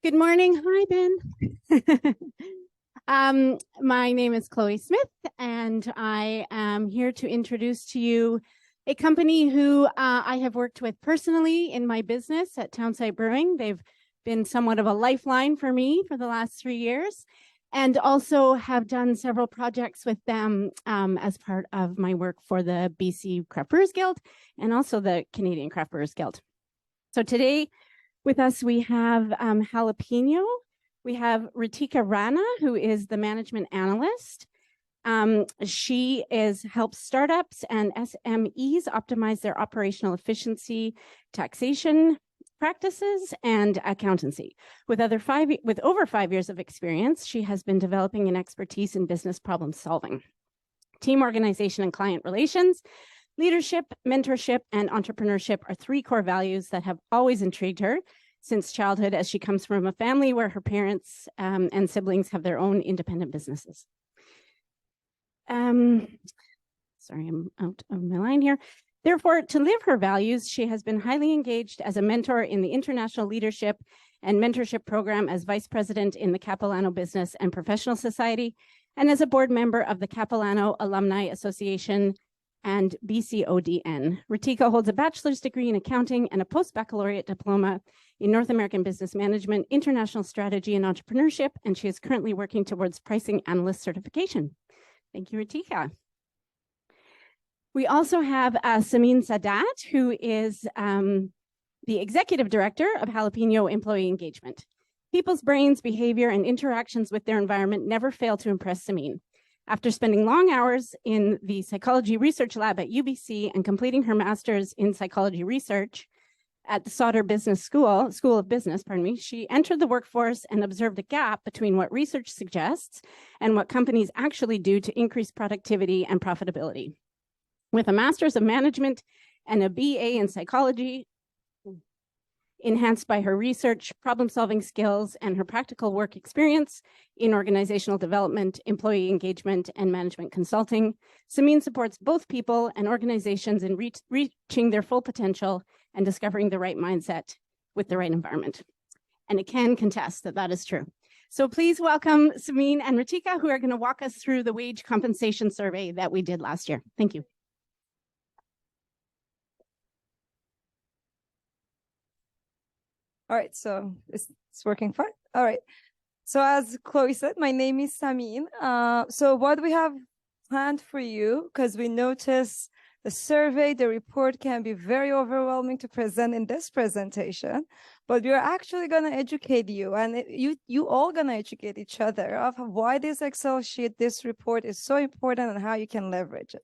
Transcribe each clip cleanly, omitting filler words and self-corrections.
Good morning. Hi, Ben. My name is Chloe Smith, and I am here to introduce to you a company who I have worked with personally in my business at Townsite Brewing. They've been somewhat of a lifeline for me for the last 3 years, and also have done several projects with them as part of my work for the BC Craft Brewers Guild and also the Canadian Craft Brewers Guild. So today, with us, we have Jalapeno. We have Ritika Rana, who is the management analyst. She helps startups and SMEs optimize their operational efficiency, taxation practices, and accountancy. With over 5 years of experience, she has been developing an expertise in business problem solving, team organization and client relations. Leadership, mentorship, and entrepreneurship are 3 core values that have always intrigued her since childhood, as she comes from a family where her parents and siblings have their own independent businesses. Sorry, I'm out of my line here. Therefore, to live her values, she has been highly engaged as a mentor in the International Leadership and Mentorship Program as Vice President in the Capilano Business and Professional Society, and as a board member of the Capilano Alumni Association and BCODN. Ritika holds a bachelor's degree in accounting and a post-baccalaureate diploma in North American Business Management, International Strategy, and Entrepreneurship, and she is currently working towards Pricing Analyst certification. Thank you, Ritika. We also have Samin Saadat, who is the Executive Director of Jalapeno Employee Engagement. People's brains, behavior, and interactions with their environment never fail to impress Samin. After spending long hours in the psychology research lab at UBC and completing her master's in psychology research at the Sauder School of Business, she entered the workforce and observed a gap between what research suggests and what companies actually do to increase productivity and profitability. With a master's of management and a BA in psychology, enhanced by her research, problem-solving skills, and her practical work experience in organizational development, employee engagement, and management consulting, Samin supports both people and organizations in reaching their full potential and discovering the right mindset with the right environment. And it can contest that that is true. So please welcome Samin and Ritika, who are going to walk us through the wage compensation survey that we did last year. Thank you. All right, so it's working fine. All right. So as Chloe said, my name is Samin. So what we have planned for you, because we notice the survey, the report can be very overwhelming to present in this presentation, but we're actually going to educate you, and you all going to educate each other of why this Excel sheet, this report is so important and how you can leverage it.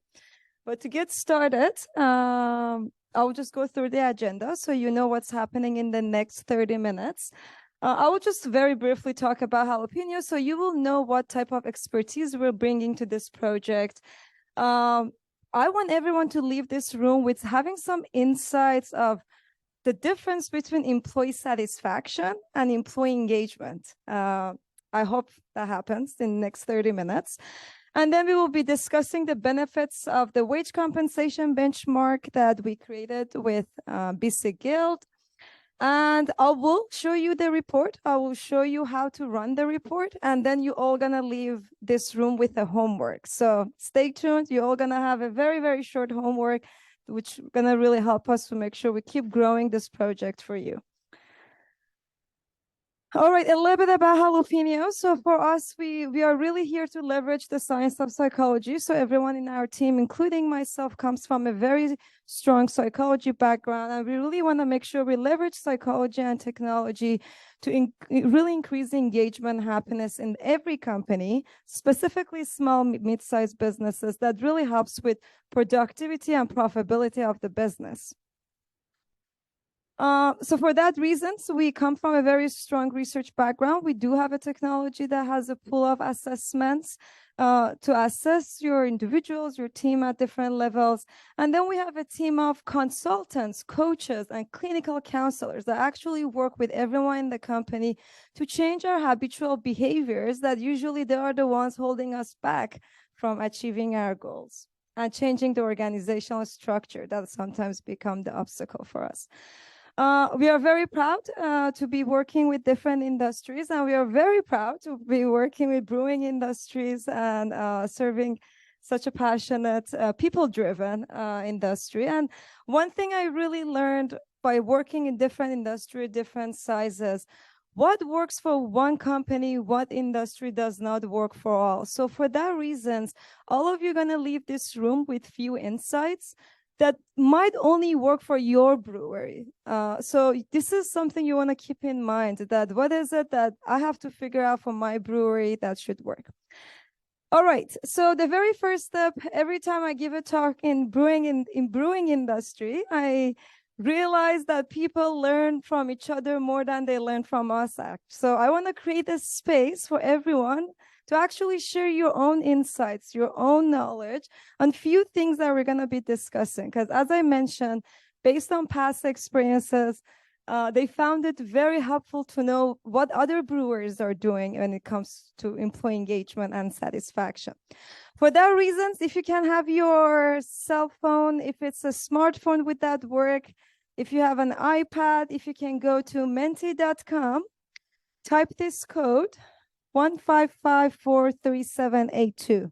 But to get started, I'll just go through the agenda so you know what's happening in the next 30 minutes. I will just very briefly talk about Jalapeno so you will know what type of expertise we're bringing to this project. I want everyone to leave this room with having some insights of the difference between employee satisfaction and employee engagement. I hope that happens in the next 30 minutes. And then we will be discussing the benefits of the wage compensation benchmark that we created with BC Guild. And I will show you the report. I will show you how to run the report. And then you're all going to leave this room with the homework. So stay tuned. You're all going to have a very, very short homework, which is going to really help us to make sure we keep growing this project for you. All right, a little bit about Jalapeno. So for us, we are really here to leverage the science of psychology. So everyone in our team, including myself, comes from a very strong psychology background. And we really want to make sure we leverage psychology and technology to really increase engagement and happiness in every company, specifically small, mid-sized businesses. That really helps with productivity and profitability of the business. So for that reason, we come from a very strong research background. We do have a technology that has a pool of assessments to assess your individuals, your team at different levels. And then we have a team of consultants, coaches, and clinical counselors that actually work with everyone in the company to change our habitual behaviors that usually they are the ones holding us back from achieving our goals and changing the organizational structure that sometimes become the obstacle for us. We are very proud to be working with different industries, and we are very proud to be working with brewing industries and serving such a passionate, people-driven industry. And one thing I really learned by working in different industry, different sizes, what works for one company, what industry does not work for all. So for that reasons, all of you are going to leave this room with few insights that might only work for your brewery. So this is something you want to keep in mind, that what is it that I have to figure out for my brewery that should work. All right, so the very first step, every time I give a talk in brewing industry, I realize that people learn from each other more than they learn from us. So I want to create a space for everyone to actually share your own insights, your own knowledge on few things that we're going to be discussing. Because as I mentioned, based on past experiences, they found it very helpful to know what other brewers are doing when it comes to employee engagement and satisfaction. For that reasons, if you can have your cell phone, if it's a smartphone, would that work? If you have an iPad, if you can go to menti.com, type this code 155-43782.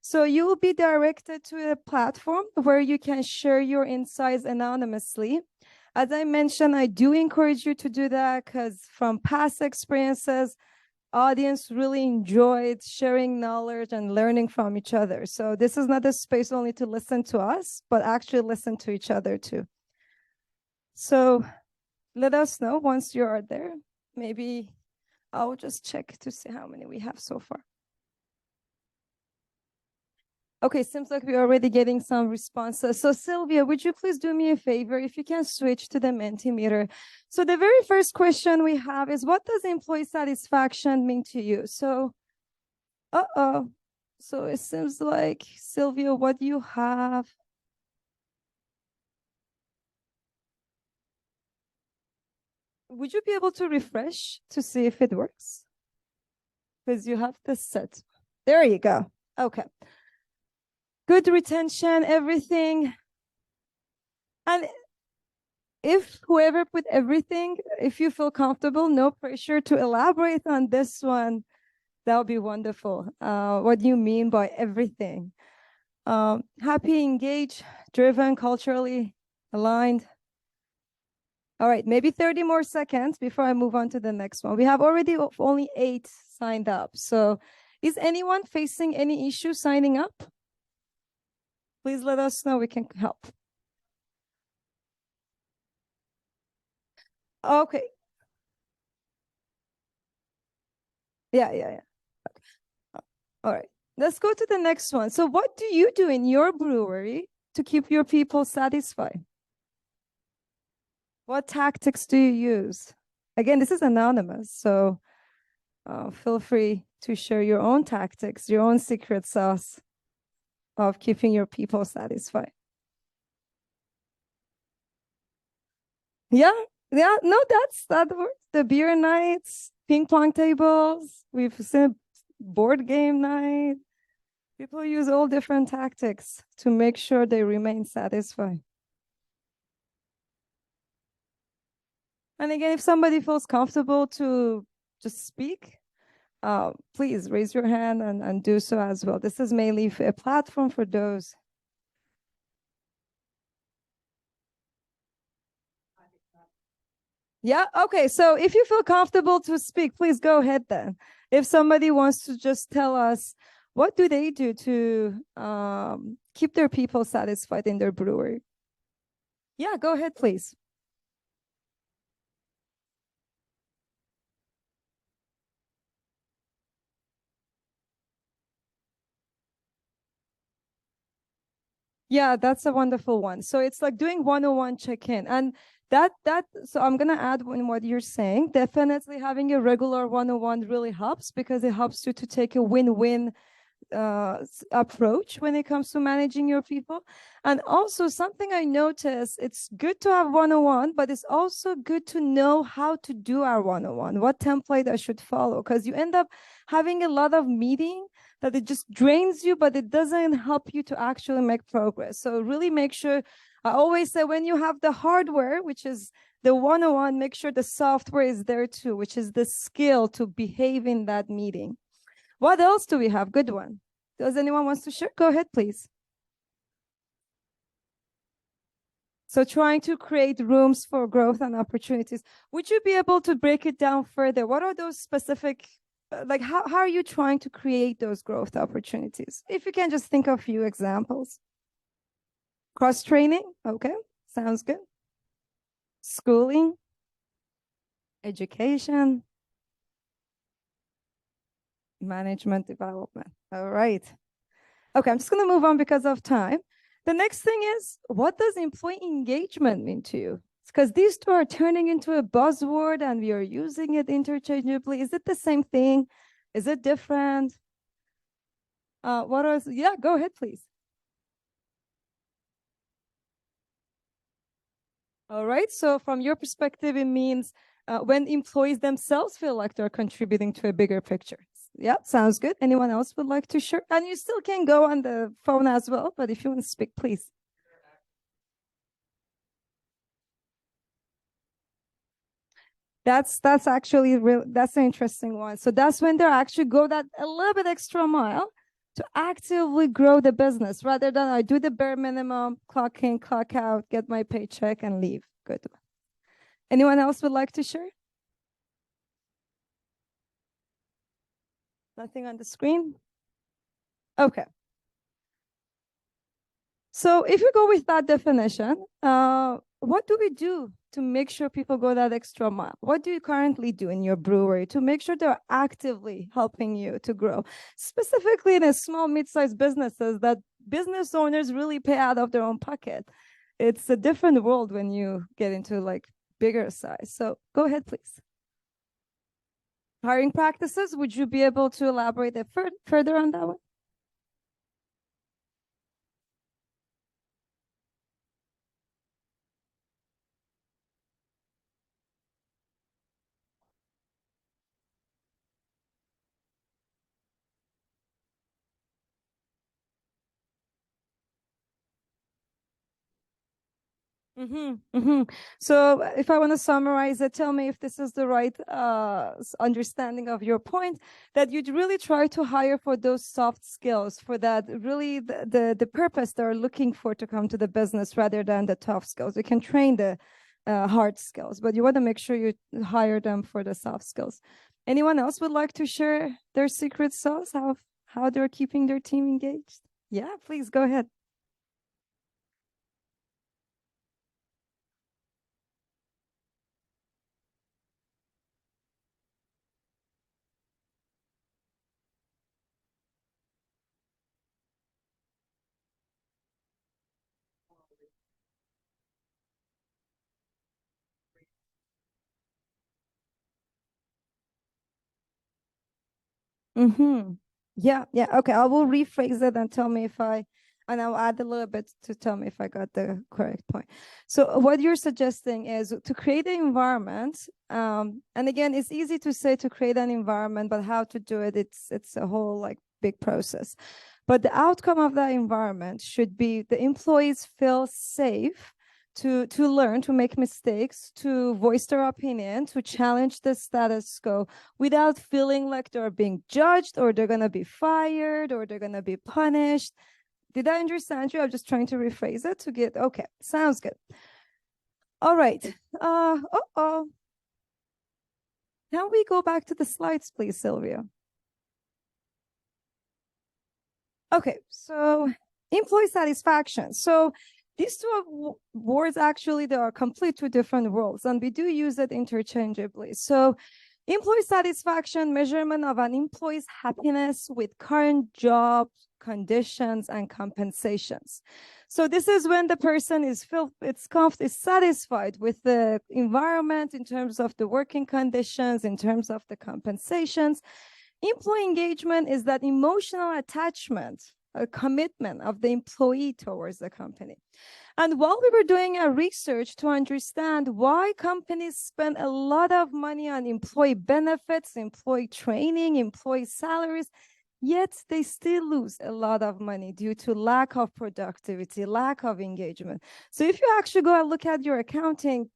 So you will be directed to a platform where you can share your insights anonymously. As I mentioned, I do encourage you to do that because from past experiences, audience really enjoyed sharing knowledge and learning from each other. So this is not a space only to listen to us, but actually listen to each other too. So let us know once you are there. Maybe I'll just check to see how many we have so far. Okay, seems like we're already getting some responses. So Sylvia, would you please do me a favor if you can switch to the Mentimeter? So the very first question we have is, what does employee satisfaction mean to you? So, so it seems like, Sylvia, what you have. Would you be able to refresh to see if it works? Because you have this set. There you go. Okay. Good retention, everything. And if whoever put everything, if you feel comfortable, no pressure to elaborate on this one, that would be wonderful. What do you mean by everything? Happy, engaged, driven, culturally aligned. All right, maybe 30 more seconds before I move on to the next one. We have already only 8 signed up. So is anyone facing any issue signing up? Please let us know, we can help. Okay. Yeah. Okay. All right, let's go to the next one. So what do you do in your brewery to keep your people satisfied? What tactics do you use? Again, this is anonymous, so feel free to share your own tactics, your own secret sauce of keeping your people satisfied. Yeah, no, that works. The beer nights, ping pong tables, we've seen board game night. People use all different tactics to make sure they remain satisfied. And again, if somebody feels comfortable to just speak, please raise your hand and do so as well. This is mainly a platform for those. Yeah, okay. So if you feel comfortable to speak, please go ahead then. If somebody wants to just tell us, what do they do to keep their people satisfied in their brewery? Yeah, go ahead, please. Yeah, that's a wonderful one. So it's like doing one-on-one check-in. And so I'm gonna add in what you're saying. Definitely having a regular one-on-one really helps because it helps you to take a win-win approach when it comes to managing your people. And also something I noticed, it's good to have one-on-one, but it's also good to know how to do our one-on-one, what template I should follow, because you end up having a lot of meeting that it just drains you, but it doesn't help you to actually make progress. So really make sure, I always say when you have the hardware, which is the 101, make sure the software is there too, which is the skill to behave in that meeting. What else do we have? Good one. Does anyone wants to share? Go ahead, please. So trying to create rooms for growth and opportunities. Would you be able to break it down further? What are those specific, like how are you trying to create those growth opportunities? If you can just think of a few examples. Cross-training, okay, sounds good. Schooling, education, management development. All right. Okay, I'm just going to move on because of time. The next thing is, what does employee engagement mean to you? Because these two are turning into a buzzword and we are using it interchangeably. Is it the same thing? Is it different? What else? Yeah, go ahead, please. All right. So from your perspective, it means when employees themselves feel like they're contributing to a bigger picture. Yeah, sounds good. Anyone else would like to share? And you still can go on the phone as well, but if you want to speak, please. That's actually real. That's an interesting one. So that's when they actually go that a little bit extra mile to actively grow the business rather than I do the bare minimum, clock in, clock out, get my paycheck and leave. Good. Anyone else would like to share? Nothing on the screen? Okay. So if you go with that definition, what do we do to make sure people go that extra mile? What do you currently do in your brewery to make sure they're actively helping you to grow? Specifically in a small, mid-sized businesses that business owners really pay out of their own pocket. It's a different world when you get into like bigger size. So go ahead, please. Hiring practices, would you be able to elaborate further on that one? So if I want to summarize it, tell me if this is the right understanding of your point, that you'd really try to hire for those soft skills, for that really the purpose they're looking for to come to the business rather than the tough skills. You can train the hard skills, but you want to make sure you hire them for the soft skills. Anyone else would like to share their secret sauce, how they're keeping their team engaged? Yeah, please go ahead. Yeah. Okay, I will rephrase it and tell me if and I'll add a little bit to tell me if I got the correct point. So what you're suggesting is to create an environment. And again, it's easy to say to create an environment, but how to do it, it's a whole like big process. But the outcome of that environment should be the employees feel safe to learn, to make mistakes, to voice their opinion, to challenge the status quo without feeling like they're being judged or they're going to be fired or they're going to be punished. Did I understand you? I'm just trying to rephrase it to get, okay, sounds good. All right. Can we go back to the slides, please, Sylvia? Okay, so employee satisfaction. So these two words actually, they are complete two different worlds, and we do use it interchangeably. So employee satisfaction, measurement of an employee's happiness with current job conditions and compensations. So this is when the person is satisfied with the environment in terms of the working conditions, in terms of the compensations. Employee engagement is that emotional attachment, a commitment of the employee towards the company. And while we were doing our research to understand why companies spend a lot of money on employee benefits, employee training, employee salaries, yet they still lose a lot of money due to lack of productivity, lack of engagement. So if you actually go and look at your accounting,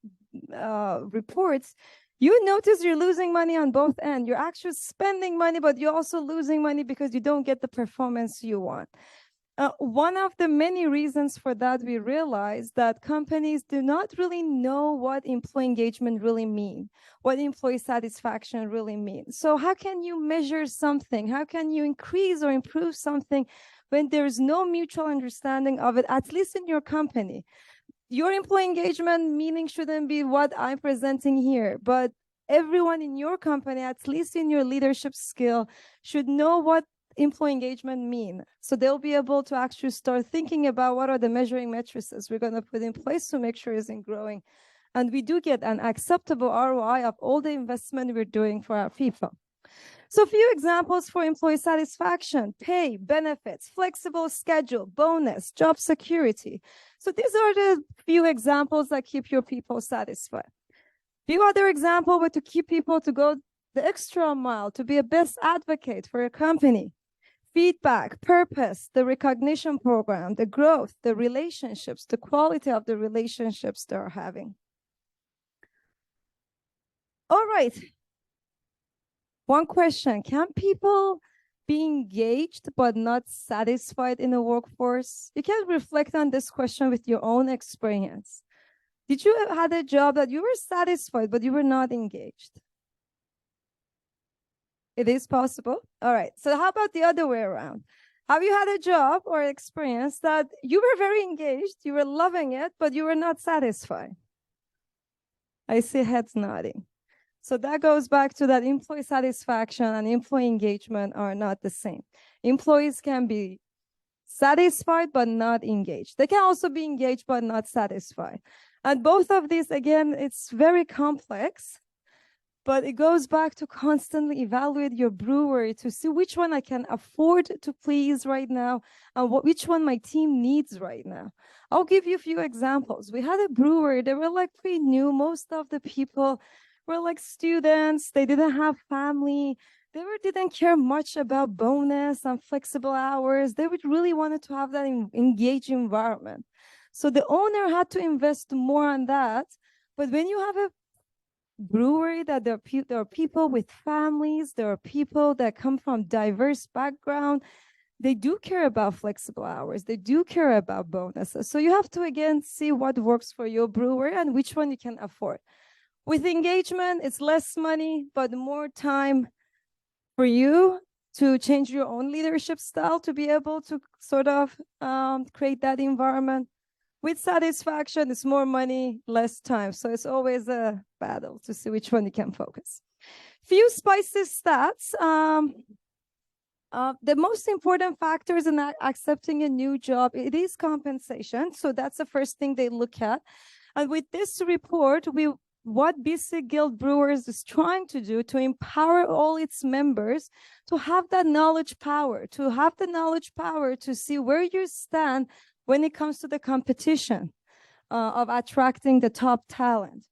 reports, you notice you're losing money on both ends. You're actually spending money, but you're also losing money because you don't get the performance you want. One of the many reasons for that, we realize that companies do not really know what employee engagement really means, what employee satisfaction really means. So how can you measure something? How can you increase or improve something when there's no mutual understanding of it, at least in your company? Your employee engagement meaning shouldn't be what I'm presenting here, but everyone in your company, at least in your leadership skill, should know what employee engagement mean. So they'll be able to actually start thinking about what are the measuring matrices we're going to put in place to make sure it's growing. And we do get an acceptable ROI of all the investment we're doing for our people. So a few examples for employee satisfaction: pay, benefits, flexible schedule, bonus, job security. So these are the few examples that keep your people satisfied. Few other examples were to keep people to go the extra mile, to be a best advocate for your company. Feedback, purpose, the recognition program, the growth, the relationships, the quality of the relationships they're having. All right. One question: can people be engaged but not satisfied in the workforce? You can reflect on this question with your own experience. Did you have a job that you were satisfied but you were not engaged? It is possible. All right. So how about the other way around? Have you had a job or experience that you were very engaged, you were loving it, but you were not satisfied? I see heads nodding. So that goes back to that employee satisfaction and employee engagement are not the same. Employees can be satisfied but not engaged. They can also be engaged but not satisfied. And both of these, again, it's very complex. But it goes back to constantly evaluate your brewery to see which one I can afford to please right now and which one my team needs right now. I'll give you a few examples. We had a brewery, they were like pretty new. Most of the people were like students. They didn't have family. They didn't care much about bonus and flexible hours. They really wanted to have that engaged environment. So the owner had to invest more on that. But when you have a brewery that there are people with families, there are people that come from diverse background, they do care about flexible hours, they do care about bonuses. So you have to again see what works for your brewery and which one you can afford. With engagement, it's less money but more time for you to change your own leadership style to be able to sort of create that environment. With satisfaction, it's more money, less time. So it's always a battle to see which one you can focus. Few spicy stats. The most important factors in accepting a new job, it is compensation. So that's the first thing they look at. And with this report, what BC Guild Brewers is trying to do to empower all its members to have that knowledge power, to see where you stand when it comes to the competition of attracting the top talent.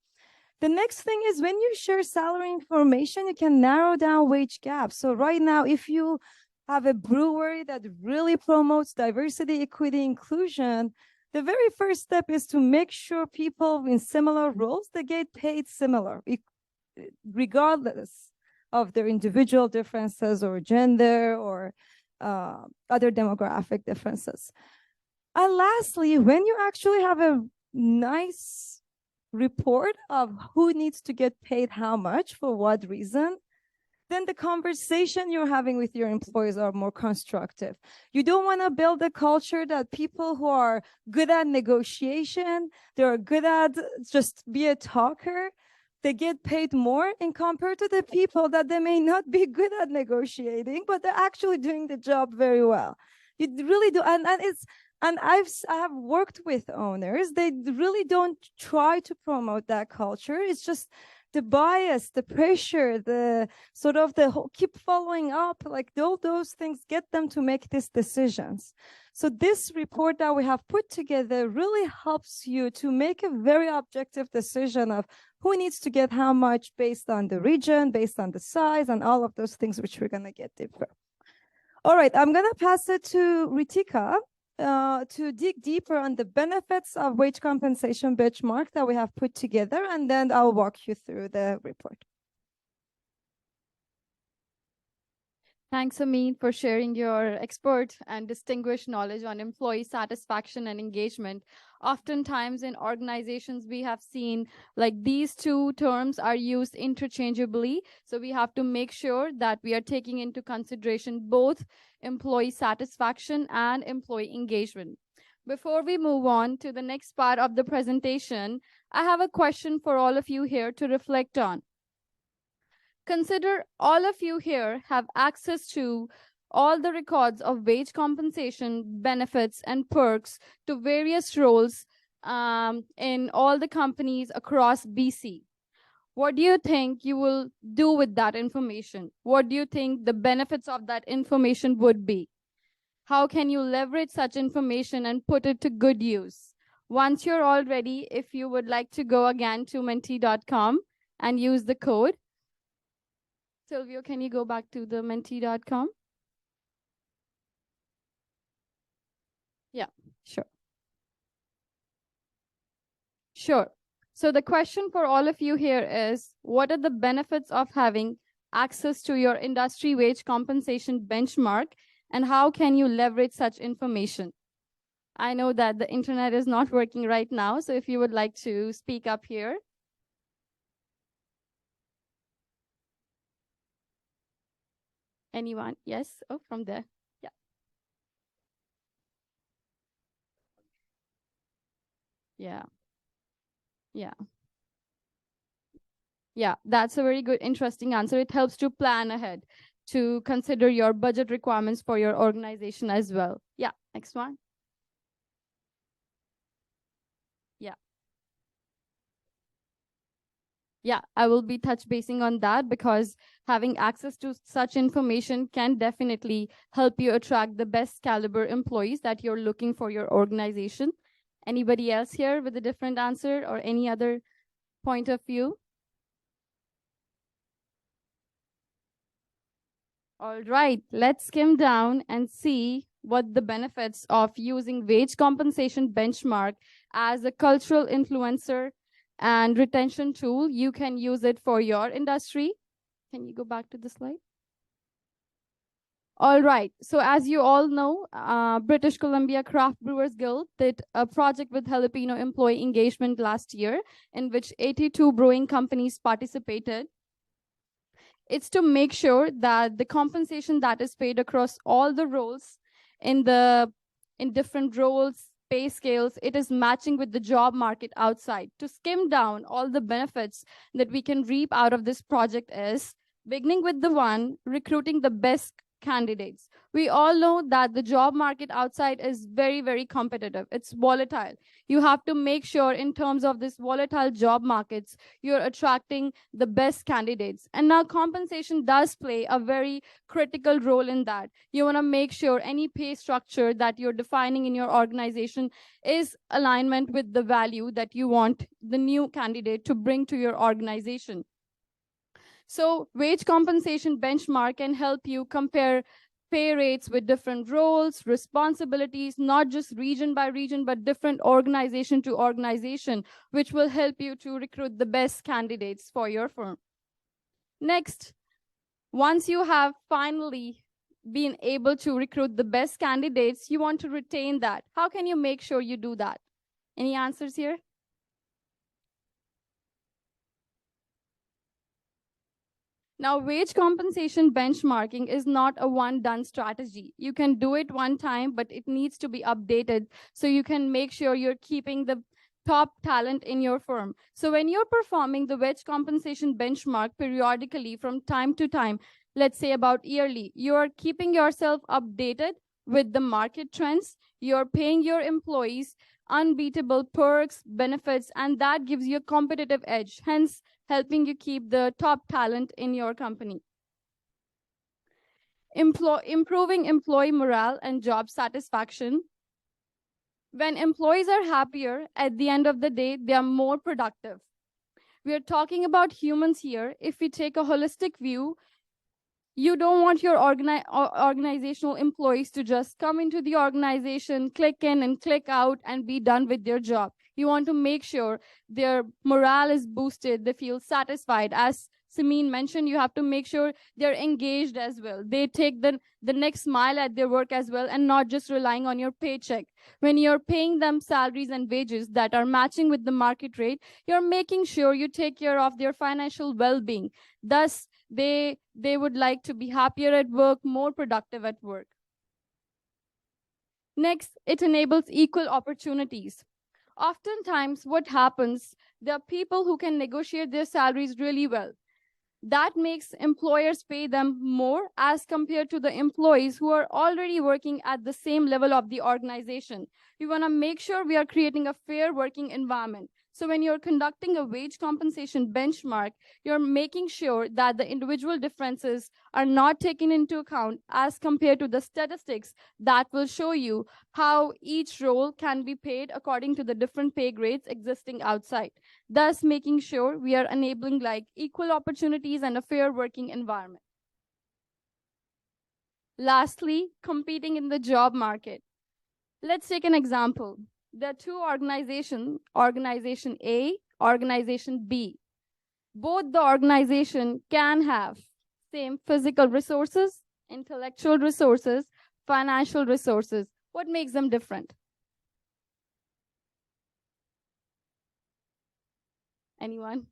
The next thing is when you share salary information, you can narrow down wage gaps. So right now, if you have a brewery that really promotes diversity, equity, inclusion, the very first step is to make sure people in similar roles, they get paid similar, regardless of their individual differences or gender or other demographic differences. And lastly, when you actually have a nice report of who needs to get paid how much for what reason, then the conversation you're having with your employees are more constructive. You don't want to build a culture that people who are good at negotiation, they're good at just be a talker, they get paid more in compared to the people that they may not be good at negotiating, but they're actually doing the job very well. You really do, and I have worked with owners. They really don't try to promote that culture. It's just the bias, the pressure, the sort of the whole, keep following up, like all those things get them to make these decisions. So this report that we have put together really helps you to make a very objective decision of who needs to get how much based on the region, based on the size, and all of those things which we're going to get deeper. All right, I'm going to pass it to Ritika. to dig deeper on the benefits of wage compensation benchmark that we have put together, and then I'll walk you through the report. Thanks, Samin, for sharing your expert and distinguished knowledge on employee satisfaction and engagement. Oftentimes in organizations, we have seen like these two terms are used interchangeably. So we have to make sure that we are taking into consideration both employee satisfaction and employee engagement. Before we move on to the next part of the presentation, I have a question for all of you here to reflect on. Consider all of you here have access to all the records of wage compensation, benefits, and perks to various roles in all the companies across BC. What do you think you will do with that information? What do you think the benefits of that information would be? How can you leverage such information and put it to good use? Once you're all ready, if you would like to go again to mentee.com and use the code. Silvio, can you go back to the mentee.com? Yeah, sure. Sure. So the question for all of you here is, what are the benefits of having access to your industry wage compensation benchmark, and how can you leverage such information? I know that the internet is not working right now, so if you would like to speak up here. Anyone? Yes? Oh, from there. Yeah. Yeah. Yeah. Yeah, that's a very good, interesting answer. It helps to plan ahead, to consider your budget requirements for your organization as well. Yeah, next one. Yeah. Yeah, I will be touch basing on that because having access to such information can definitely help you attract the best caliber employees that you're looking for your organization. Anybody else here with a different answer or any other point of view? All right, let's skim down and see what the benefits of using wage compensation benchmark as a cultural influencer and retention tool. You can use it for your industry. Can you go back to the slide? All right, so as you all know, British Columbia Craft Brewers Guild did a project with Jalapeno Employee Engagement last year, in which 82 brewing companies participated. It's to make sure that the compensation that is paid across all the roles in different roles, pay scales, it is matching with the job market outside. To skim down all the benefits that we can reap out of this project is, beginning with the one, recruiting the best candidates. We all know that the job market outside is very, very competitive. It's volatile. You have to make sure in terms of this volatile job markets, you're attracting the best candidates. And now compensation does play a very critical role in that. You want to make sure any pay structure that you're defining in your organization is alignment with the value that you want the new candidate to bring to your organization. So wage compensation benchmark can help you compare pay rates with different roles, responsibilities, not just region by region, but different organization to organization, which will help you to recruit the best candidates for your firm. Next, once you have finally been able to recruit the best candidates, you want to retain that. How can you make sure you do that? Any answers here? Now, wage compensation benchmarking is not a one-done strategy. You can do it one time, but it needs to be updated so you can make sure you're keeping the top talent in your firm. So when you're performing the wage compensation benchmark periodically from time to time, let's say about yearly, you're keeping yourself updated with the market trends, you're paying your employees unbeatable perks, benefits, and that gives you a competitive edge, hence helping you keep the top talent in your company. Improving employee morale and job satisfaction. When employees are happier, at the end of the day, they are more productive. We are talking about humans here. If we take a holistic view, You don't want your organizational employees to just come into the organization, click in and click out and be done with their job. You want to make sure their morale is boosted, they feel satisfied. As Samin mentioned, you have to make sure they're engaged as well. They take the next mile at their work as well and not just relying on your paycheck. When you're paying them salaries and wages that are matching with the market rate, you're making sure you take care of their financial well-being. Thus, they would like to be happier at work, more productive at work. Next, it enables equal opportunities. Oftentimes, what happens, there are people who can negotiate their salaries really well. That makes employers pay them more as compared to the employees who are already working at the same level of the organization. We want to make sure we are creating a fair working environment. So when you're conducting a wage compensation benchmark, you're making sure that the individual differences are not taken into account as compared to the statistics that will show you how each role can be paid according to the different pay grades existing outside. Thus making sure we are enabling like equal opportunities and a fair working environment. Lastly, competing in the job market. Let's take an example. There are two organizations, organization A, organization B. Both the organization can have same physical resources, intellectual resources, financial resources. What makes them different? Anyone?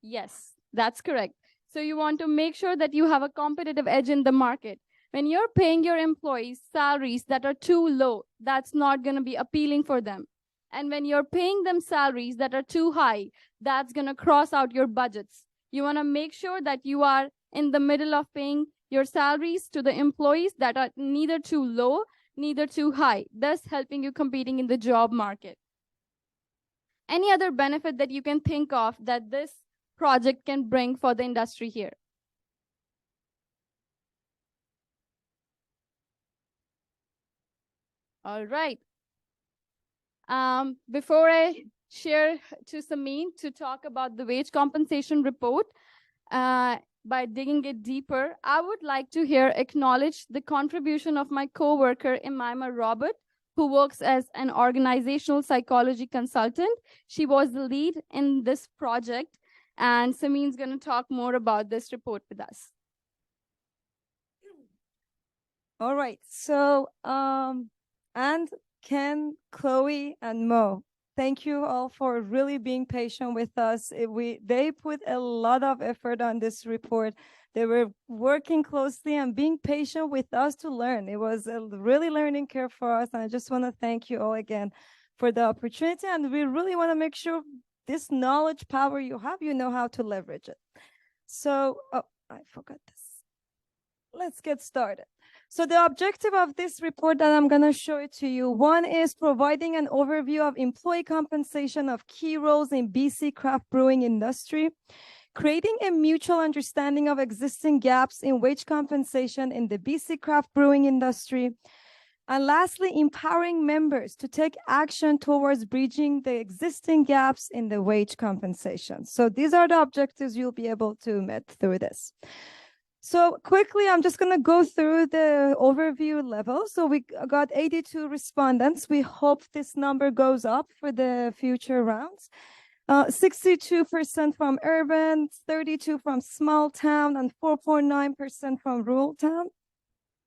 Yes, that's correct. So you want to make sure that you have a competitive edge in the market. When you're paying your employees salaries that are too low, that's not going to be appealing for them. And when you're paying them salaries that are too high, that's going to cross out your budgets. You want to make sure that you are in the middle of paying your salaries to the employees that are neither too low, neither too high, thus helping you competing in the job market. Any other benefit that you can think of that this project can bring for the industry here? All right. Before I share to Samin to talk about the wage compensation report, by digging it deeper, I would like to here acknowledge the contribution of my co-worker, Imaima Robert, who works as an organizational psychology consultant. She was the lead in this project, and Samin's going to talk more about this report with us. All right. So, and Ken, Chloe, and Mo, thank you all for really being patient with us. They put a lot of effort on this report. They were working closely and being patient with us to learn. It was a really learning curve for us. And I just want to thank you all again for the opportunity. And we really want to make sure this knowledge power you have, you know how to leverage it. So, oh, I forgot this. Let's get started. So the objective of this report that I'm going to show it to you, one is providing an overview of employee compensation of key roles in BC craft brewing industry, creating a mutual understanding of existing gaps in wage compensation in the BC craft brewing industry, and lastly, empowering members to take action towards bridging the existing gaps in the wage compensation. So these are the objectives you'll be able to meet through this. So quickly, I'm just going to go through the overview level. So we got 82 respondents. We hope this number goes up for the future rounds. 62% from urban, 32% from small town, and 4.9% from rural town.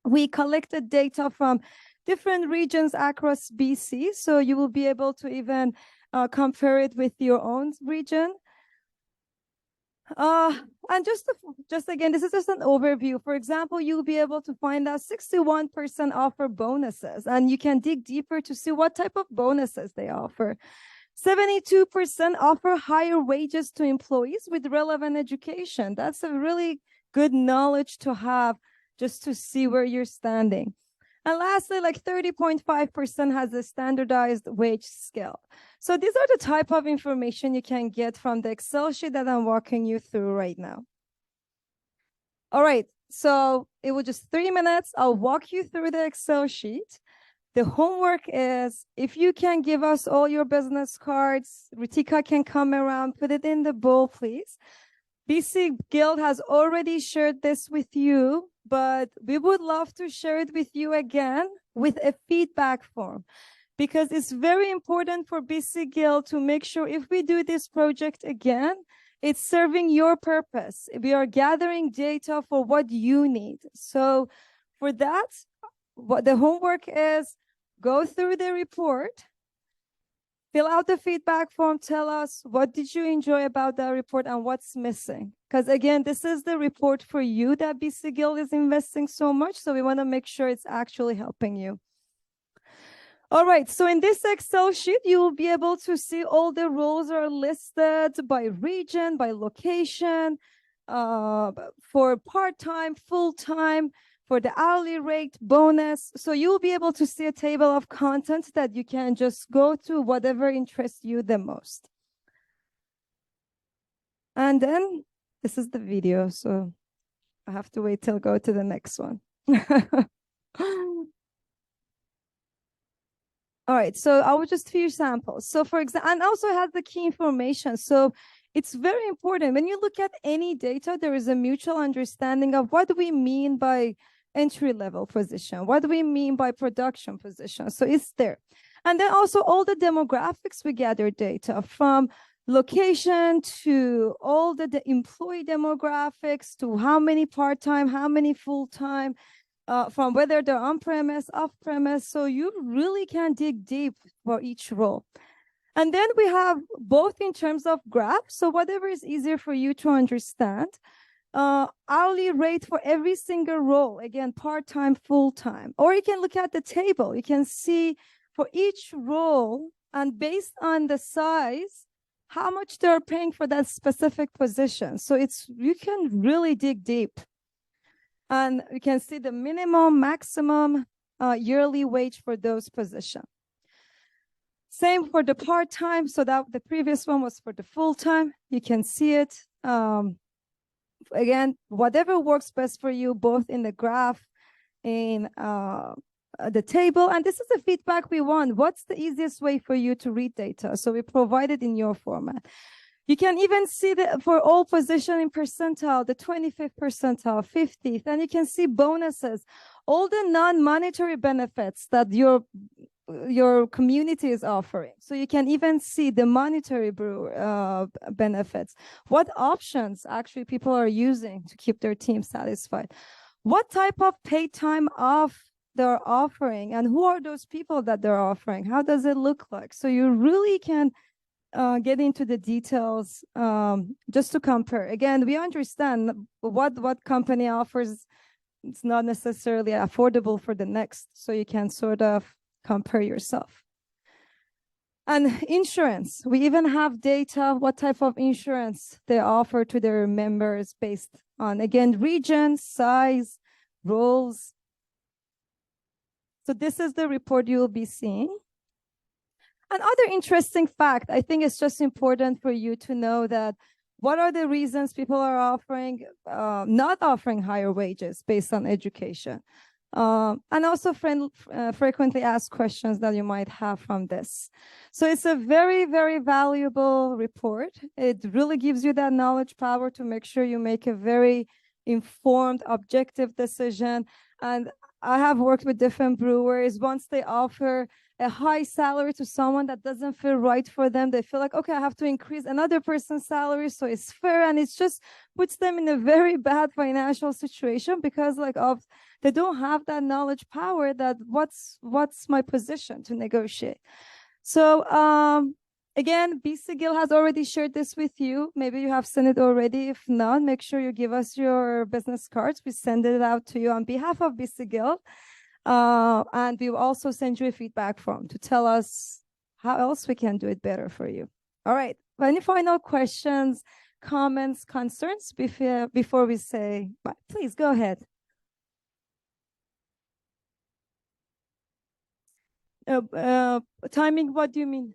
We collected data from different regions across BC, so you will be able to even compare it with your own region. And just again, this is just an overview. For example, you'll be able to find out 61% offer bonuses, and you can dig deeper to see what type of bonuses they offer. 72% offer higher wages to employees with relevant education. That's a really good knowledge to have just to see where you're standing. And lastly, like 30.5% has a standardized wage scale. So these are the type of information you can get from the Excel sheet that I'm walking you through right now. All right, so it was just 3 minutes. I'll walk you through the Excel sheet. The homework is, if you can give us all your business cards, Ritika can come around, put it in the bowl, please. BC Guild has already shared this with you, but we would love to share it with you again with a feedback form, because it's very important for BC Guild to make sure if we do this project again, it's serving your purpose. We are gathering data for what you need. So for that, what the homework is, go through the report, fill out the feedback form, tell us what did you enjoy about that report and what's missing. Because again, this is the report for you that BC Guild is investing so much. So we want to make sure it's actually helping you. All right, so in this Excel sheet, you will be able to see all the roles are listed by region, by location, for part-time, full-time, for the hourly rate, bonus. So you'll be able to see a table of content that you can just go to whatever interests you the most. And then this is the video, so I have to wait till go to the next one. All right, so I will just few samples. So for example, and also has the key information. So it's very important when you look at any data, there is a mutual understanding of what do we mean by entry-level position, what do we mean by production position. So it's there. And then also all the demographics, we gather data from location to all the employee demographics to how many part-time, how many full-time, from whether they're on-premise, off-premise. So you really can dig deep for each role. And then we have both in terms of graphs. So whatever is easier for you to understand. Hourly rate for every single role, again, part-time, full-time. Or you can look at the table. You can see for each role and based on the size, how much they're paying for that specific position. So you can really dig deep. And you can see the minimum, maximum yearly wage for those positions. Same for the part-time. So that the previous one was for the full-time. You can see it. Again, whatever works best for you, both in the graph, in the table. And this is the feedback we want. What's the easiest way for you to read data? So we provide it in your format. You can even see that for all position in percentile, the 25th percentile, 50th, and you can see bonuses, all the non-monetary benefits that your community is offering. So you can even see the monetary benefits, what options actually people are using to keep their team satisfied, what type of paid time off they're offering, and who are those people that they're offering, how does it look like? So you really can get into the details just to compare. Again, we understand what company offers. It's not necessarily affordable for the next, so you can sort of compare yourself. And insurance, we even have data, what type of insurance they offer to their members based on, again, region, size, roles. So this is the report you'll be seeing. Another interesting fact, I think it's just important for you to know that what are the reasons people are offering, not offering higher wages based on education. And also frequently asked questions that you might have from this. So it's a very, very valuable report. It really gives you that knowledge power to make sure you make a very informed, objective decision. And I have worked with different brewers. Once they offer a high salary to someone that doesn't feel right for them, they feel like, okay, I have to increase another person's salary so it's fair, and it just puts them in a very bad financial situation because they don't have that knowledge power that what's my position to negotiate. So again, BC Guild has already shared this with you. Maybe you have sent it already. If not, make sure you give us your business cards. We send it out to you on behalf of BC Guild. And we will also send you a feedback form to tell us how else we can do it better for you. All right. Any final questions, comments, concerns before we say bye? Please go ahead. Timing, what do you mean?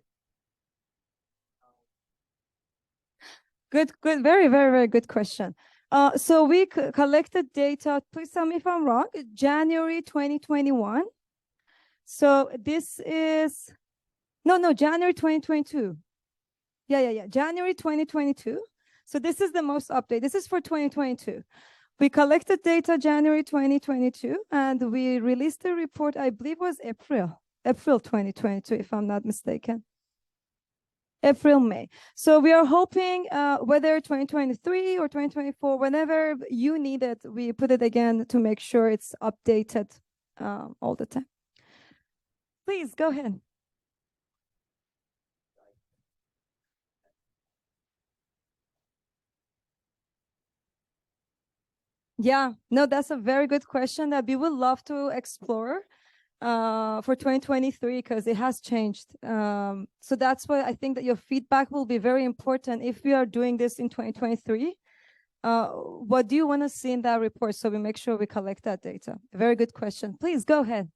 Good. Very, very, very good question. So we collected data, please tell me if I'm wrong, January 2021. So this is, no, January 2022. Yeah, January 2022. So this is the most update. This is for 2022. We collected data January 2022, and we released the report, I believe was April 2022, if I'm not mistaken. April, May. So we are hoping whether 2023 or 2024, whenever you need it, we put it again to make sure it's updated all the time. Please go ahead. Yeah, no, that's a very good question that we would love to explore for 2023 because it has changed. So that's why I think that your feedback will be very important if we are doing this in 2023. What do you want to see in that report so we make sure we collect that data? Very good question. Please go ahead.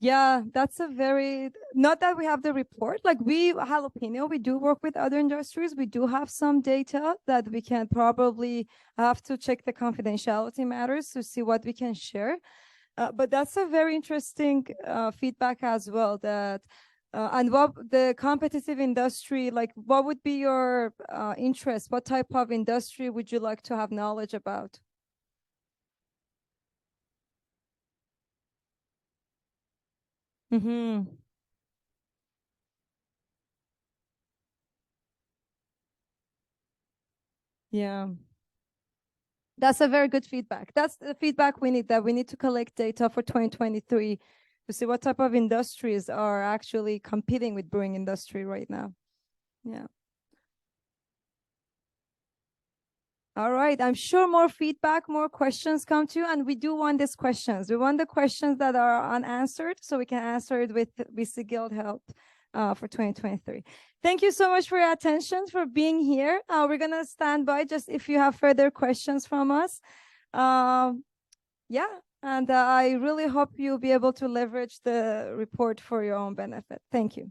Yeah, that's a very, not that we have the report, like we, Jalapeno, we do work with other industries. We do have some data that we can probably have to check the confidentiality matters to see what we can share. But that's a very interesting feedback as well, that and what the competitive industry, like what would be your interest? What type of industry would you like to have knowledge about? Mm-hmm. Yeah. That's a very good feedback. That's the feedback we need, that we need to collect data for 2023 to see what type of industries are actually competing with brewing industry right now. Yeah. All right. I'm sure more feedback, more questions come to you, and we do want these questions. We want the questions that are unanswered so we can answer it with BC Guild help for 2023. Thank you so much for your attention, for being here. We're going to stand by just if you have further questions from us. Yeah, and I really hope you'll be able to leverage the report for your own benefit. Thank you.